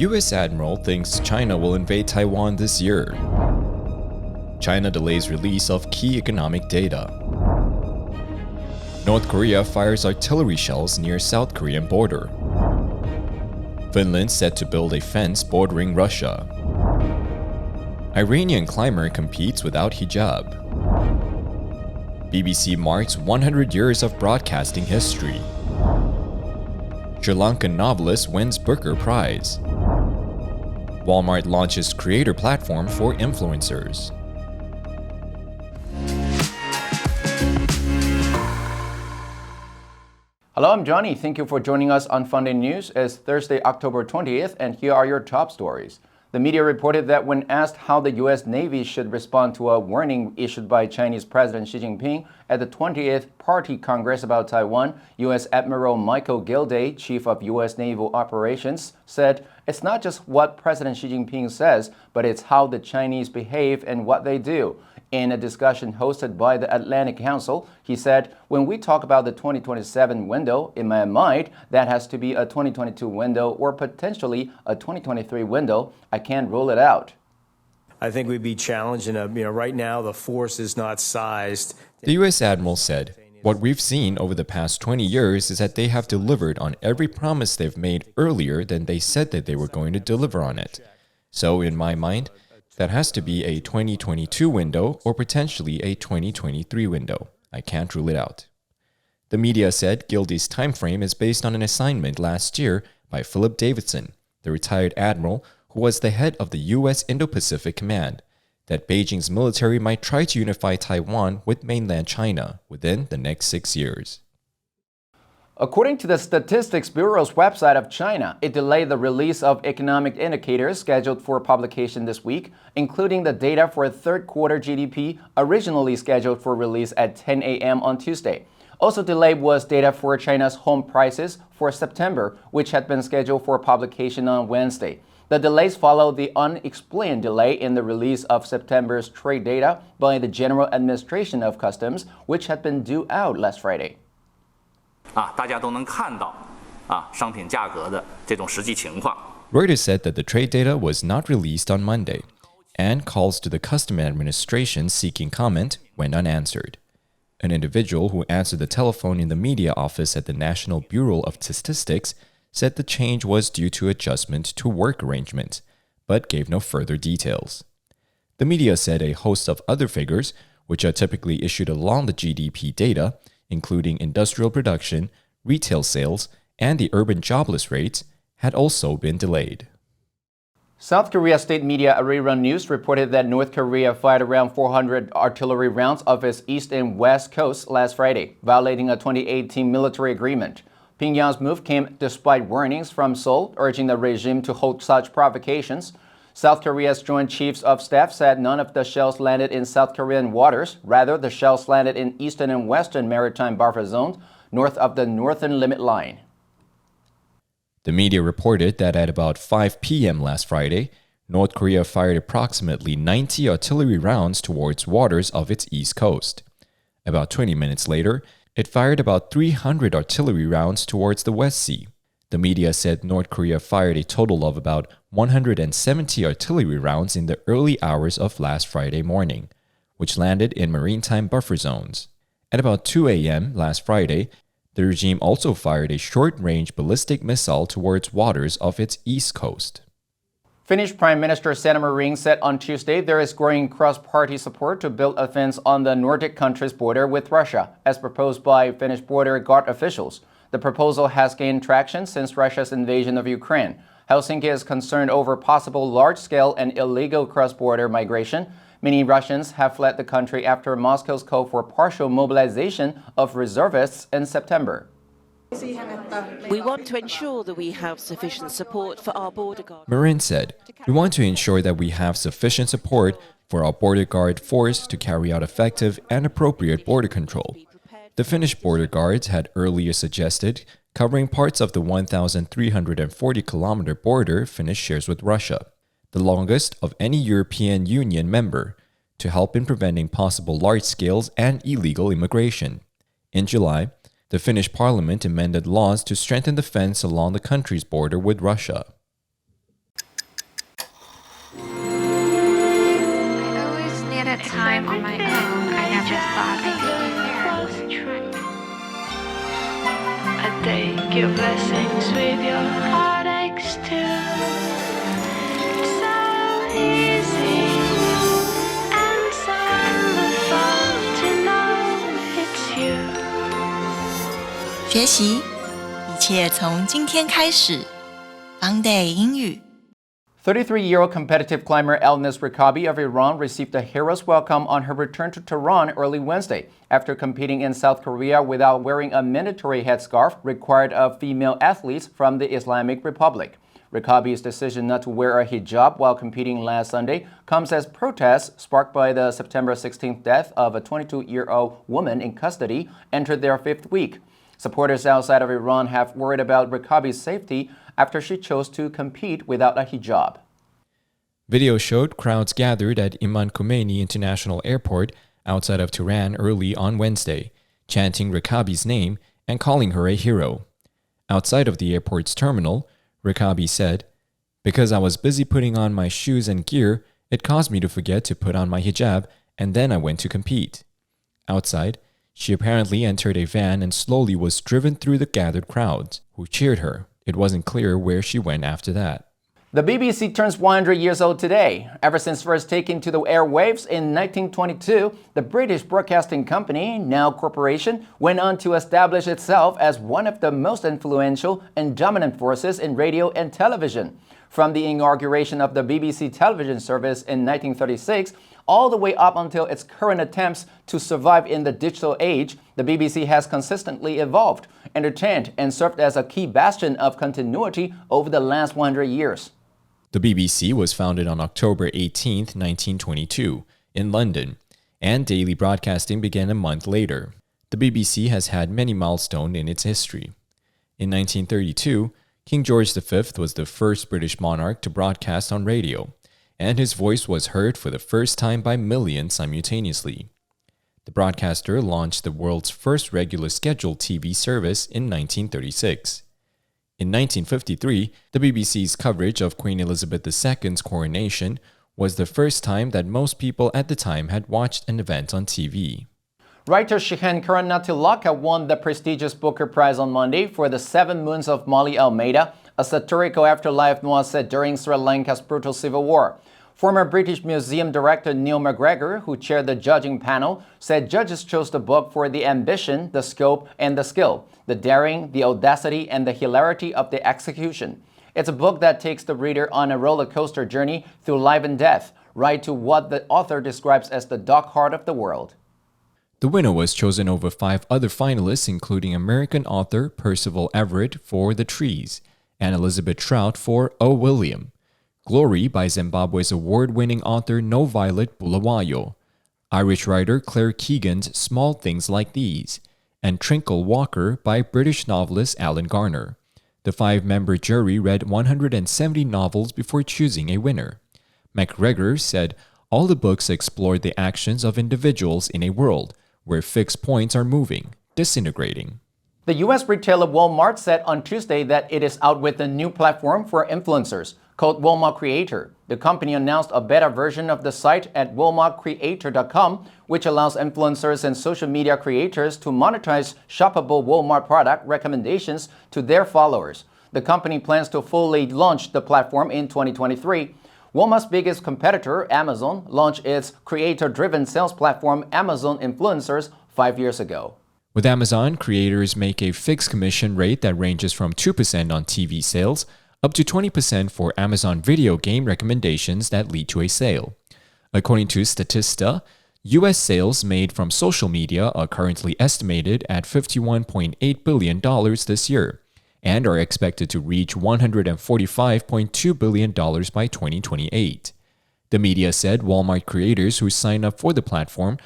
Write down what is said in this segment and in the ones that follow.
U.S. Admiral thinks China will invade Taiwan this year. China delays release of key economic data. North Korea fires artillery shells near South Korean border. Finland set to build a fence bordering Russia. Iranian climber competes without hijab. BBC marks 100 years of broadcasting history. Sri Lankan novelist wins Booker Prize. Walmart launches creator platform for influencers. Hello, I'm Johnny. Thank you for joining us on FUNDAY News. It's Thursday, October 20th, and here are your top stories. The media reported that when asked how the U.S. Navy should respond to a warning issued by Chinese President Xi Jinping at the 20th Party Congress about Taiwan, U.S. Admiral Michael Gilday, chief of U.S. Naval Operations, said, "It's not just what President Xi Jinping says, but it's how the Chinese behave and what they do." In a discussion hosted by the Atlantic Council, he said, "When we talk about the 2027 window, in my mind, that has to be a 2022 window or potentially a 2023 window. I can't rule it out." I think we'd be challenged, and right now the force is not sized. The U.S. Admiral said, "What we've seen over the past 20 years is that they have delivered on every promise they've made earlier than they said that they were going to deliver on it. So in my mind, that has to be a 2022 window or potentially a 2023 window. I can't rule it out." The media said Gilday's timeframe is based on an assignment last year by Philip Davidson, the retired admiral who was the head of the U.S. Indo-Pacific Command, that Beijing's military might try to unify Taiwan with mainland China within the next 6 years. According to the Statistics Bureau's website of China, it delayed the release of economic indicators scheduled for publication this week, including the data for third quarter GDP, originally scheduled for release at 10 a.m. on Tuesday. Also delayed was data for China's home prices for September, which had been scheduled for publication on Wednesday. The delays follow the unexplained delay in the release of September's trade data by the General Administration of Customs, which had been due out last Friday. 大家都能看到商品价格的这种实际情况。 Reuters said that the trade data was not released on Monday, and calls to the Customs Administration seeking comment went unanswered. An individual who answered the telephone in the media office at the National Bureau of Statistics said the change was due to adjustment to work arrangements, but gave no further details. The media said a host of other figures, which are typically issued along the GDP data, including industrial production, retail sales, and the urban jobless rates, had also been delayed. South Korea state media Arirang News reported that North Korea fired around 400 artillery rounds off its east and west coasts last Friday, violating a 2018 military agreement. Pyongyang's move came despite warnings from Seoul urging the regime to halt such provocations. South Korea's Joint Chiefs of Staff said none of the shells landed in South Korean waters. Rather, the shells landed in eastern and western maritime buffer zones, north of the northern limit line. The media reported that at about 5 p.m. last Friday, North Korea fired approximately 90 artillery rounds towards waters of its east coast. About 20 minutes later, it fired about 300 artillery rounds towards the West Sea. The media said North Korea fired a total of about 170 artillery rounds in the early hours of last Friday morning, which landed in maritime buffer zones. At about 2 a.m. last Friday, the regime also fired a short-range ballistic missile towards waters of its east coast. Finnish Prime Minister Sanna Marin said on Tuesday there is growing cross-party support to build a fence on the Nordic country's border with Russia, as proposed by Finnish border guard officials. The proposal has gained traction since Russia's invasion of Ukraine. Helsinki is concerned over possible large-scale and illegal cross-border migration. Many Russians have fled the country after Moscow's call for partial mobilization of reservists in September. We want to ensure that we have sufficient support for our border guard. Marin said, "We want to ensure that we have sufficient support for our border guard force to carry out effective and appropriate border control." The Finnish border guards had earlier suggested covering parts of the 1,340-kilometer border Finnish shares with Russia, the longest of any European Union member, to help in preventing possible large-scale and illegal immigration. In July, the Finnish parliament amended laws to strengthen the fence along the country's border with Russia. on my own, I never thought I'd be here. I take your blessings with your heartaches too. It's so easy and so wonderful to know it's you. 学习，一切从今天开始。FUNDAY 英语。33-year-old competitive climber Elnaz Rekabi of Iran received a hero's welcome on her return to Tehran early Wednesday after competing in South Korea without wearing a mandatory headscarf required of female athletes from the Islamic Republic. Rekabi's decision not to wear a hijab while competing last Sunday comes as protests sparked by the September 16th death of a 22-year-old woman in custody entered their fifth week. Supporters outside of Iran have worried about Rekabi's safety after she chose to compete without a hijab. Video showed crowds gathered at Imam Khomeini International Airport outside of Tehran early on Wednesday, chanting Rekabi's name and calling her a hero. Outside of the airport's terminal, Rekabi said, "Because I was busy putting on my shoes and gear, it caused me to forget to put on my hijab, and then I went to compete." Outside, she apparently entered a van and slowly was driven through the gathered crowds, who cheered her. It wasn't clear where she went after that. The BBC turns 100 years old today. Ever since first taking to the airwaves in 1922, the British Broadcasting Company, now corporation, went on to establish itself as one of the most influential and dominant forces in radio and television. From the inauguration of the BBC television service in 1936, all the way up until its current attempts to survive in the digital age, the BBC has consistently evolved, entertained, and served as a key bastion of continuity over the last 100 years. The BBC was founded on October 18, 1922, in London, and daily broadcasting began a month later. The BBC has had many milestones in its history. In 1932, King George V was the first British monarch to broadcast on radio, and his voice was heard for the first time by millions simultaneously. The broadcaster launched the world's first regular scheduled TV service in 1936. In 1953, the BBC's coverage of Queen Elizabeth II's coronation was the first time that most people at the time had watched an event on TV. Writer Shehan Karannatilaka won the prestigious Booker Prize on Monday for The Seven Moons of Molly Almeida, a satirical afterlife noir set during Sri Lanka's brutal civil war. Former British Museum director Neil McGregor, who chaired the judging panel, said judges chose the book for the ambition, the scope, and the skill, the daring, the audacity, and the hilarity of the execution. It's a book that takes the reader on a roller coaster journey through life and death, right to what the author describes as the dark heart of the world. The winner was chosen over 5 other finalists, including American author Percival Everett for The Trees and Elizabeth Trout for O. William, Glory by Zimbabwe's award-winning author No Violet Bulawayo, Irish writer Claire Keegan's Small Things Like These, and Trinkle Walker by British novelist Alan Garner. The 5-member jury read 170 novels before choosing a winner. McGregor said all the books explored the actions of individuals in a world where fixed points are moving, disintegrating. The U.S. retailer Walmart said on Tuesday that it is out with a new platform for influencers called Walmart Creator. The company announced a beta version of the site at walmartcreator.com, which allows influencers and social media creators to monetize shoppable Walmart product recommendations to their followers. The company plans to fully launch the platform in 2023. Walmart's biggest competitor, Amazon, launched its creator-driven sales platform, Amazon Influencers, 5 years ago. With Amazon, creators make a fixed commission rate that ranges from 2% on TV sales up to 20% for Amazon video game recommendations that lead to a sale. According to Statista, U.S. sales made from social media are currently estimated at $51.8 billion this year and are expected to reach $145.2 billion by 2028. The media said Walmart creators who sign up for the platform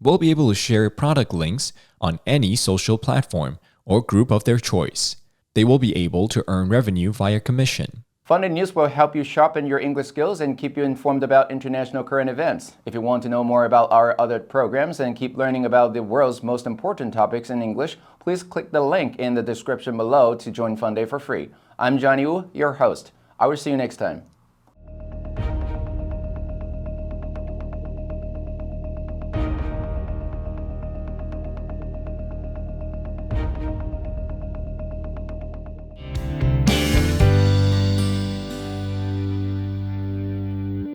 will be able to share product links on any social platform or group of their choice. They will be able to earn revenue via commission. FUNDAY News will help you sharpen your English skills and keep you informed about international current events. If you want to know more about our other programs and keep learning about the world's most important topics in English, please click the link in the description below to join FUNDAY for free. I'm Johnny Wu, your host. I will see you next time.